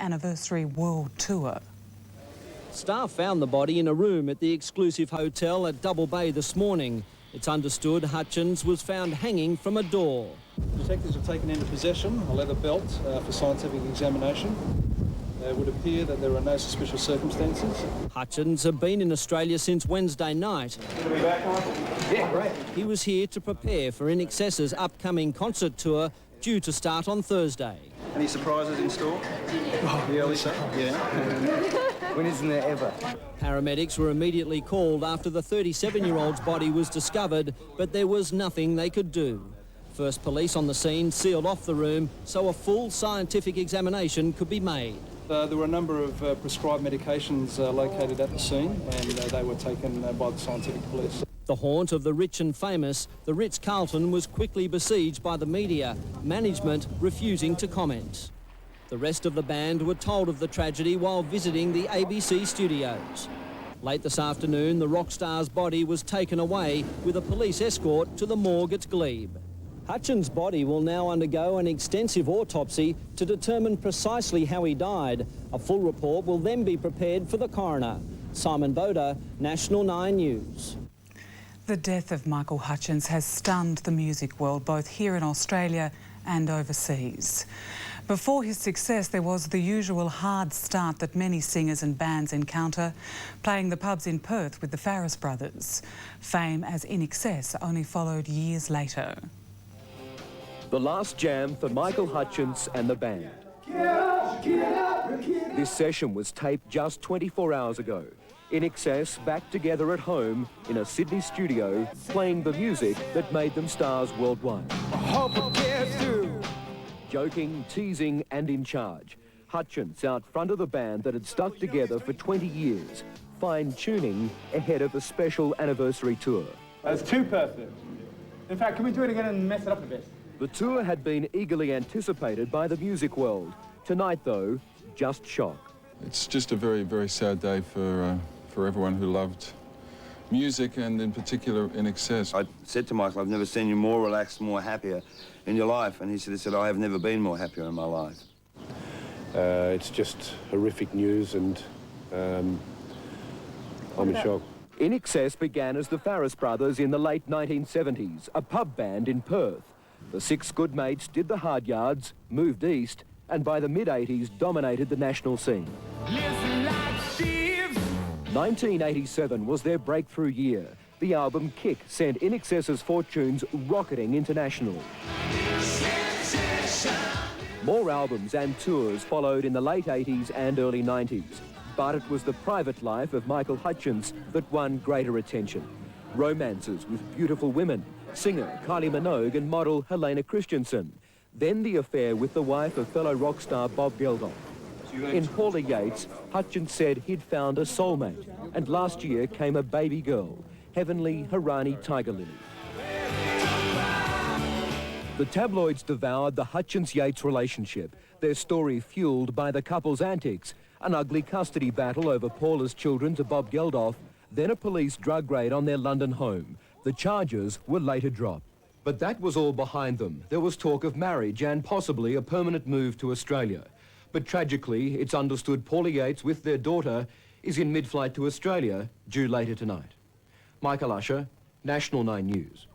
anniversary world tour. Staff found the body in a room at the exclusive hotel at Double Bay this morning. It's understood Hutchence was found hanging from a door. Detectives have taken into possession a leather belt for scientific examination. It would appear that there are no suspicious circumstances. Hutchence had been in Australia since Wednesday night. Are we back, Michael? Yeah, great. He was here to prepare for In Excess's upcoming concert tour due to start on Thursday. Any surprises in store? The early stuff? Yeah. When isn't there ever? Paramedics were immediately called after the 37-year-old's body was discovered, but there was nothing they could do. First police on the scene sealed off the room so a full scientific examination could be made. There were a number of prescribed medications located at the scene, and they were taken by the scientific police. The haunt of the rich and famous, the Ritz-Carlton was quickly besieged by the media, management refusing to comment. The rest of the band were told of the tragedy while visiting the ABC studios. Late this afternoon, the rock star's body was taken away with a police escort to the morgue at Glebe. Hutchence' body will now undergo an extensive autopsy to determine precisely how he died. A full report will then be prepared for the coroner. Simon Boda, National 9 News. The death of Michael Hutchence has stunned the music world, both here in Australia and overseas. Before his success, there was the usual hard start that many singers and bands encounter, playing the pubs in Perth with the Farris brothers. Fame as In Excess only followed years later. The last jam for Michael Hutchence and the band. This session was taped just 24 hours ago. In Excess back together at home in a Sydney studio, playing the music that made them stars worldwide. Joking, teasing and in charge. Hutchence out front of the band that had stuck together for 20 years, fine-tuning ahead of a special anniversary tour. That's too perfect. In fact, can we do it again and mess it up a bit? The tour had been eagerly anticipated by the music world. Tonight, though, just shock. It's just a very, very sad day for everyone who loved music and in particular In Excess. I said to Michael, I've never seen you more relaxed, more happier in your life. And he said, I have never been more happier in my life. It's just horrific news and I'm in shock. In Excess began as the Farris brothers in the late 1970s, a pub band in Perth. The six good mates did the hard yards, moved east, and by the mid-80s dominated the national scene. 1987 was their breakthrough year. The album Kick sent In Excess's fortunes rocketing internationally. More albums and tours followed in the late 80s and early 90s. But it was the private life of Michael Hutchence that won greater attention. Romances with beautiful women, singer Kylie Minogue and model Helena Christensen. Then the affair with the wife of fellow rock star Bob Geldof. In Paula Yates, Hutchence said he'd found a soulmate, and last year came a baby girl, heavenly Harani Tiger Lily. The tabloids devoured the Hutchence-Yates relationship, their story fueled by the couple's antics, an ugly custody battle over Paula's children to Bob Geldof, then a police drug raid on their London home. The charges were later dropped. But that was all behind them. There was talk of marriage and possibly a permanent move to Australia. But tragically, it's understood Paula Yates with their daughter is in mid-flight to Australia, due later tonight. Michael Usher, National 9 News.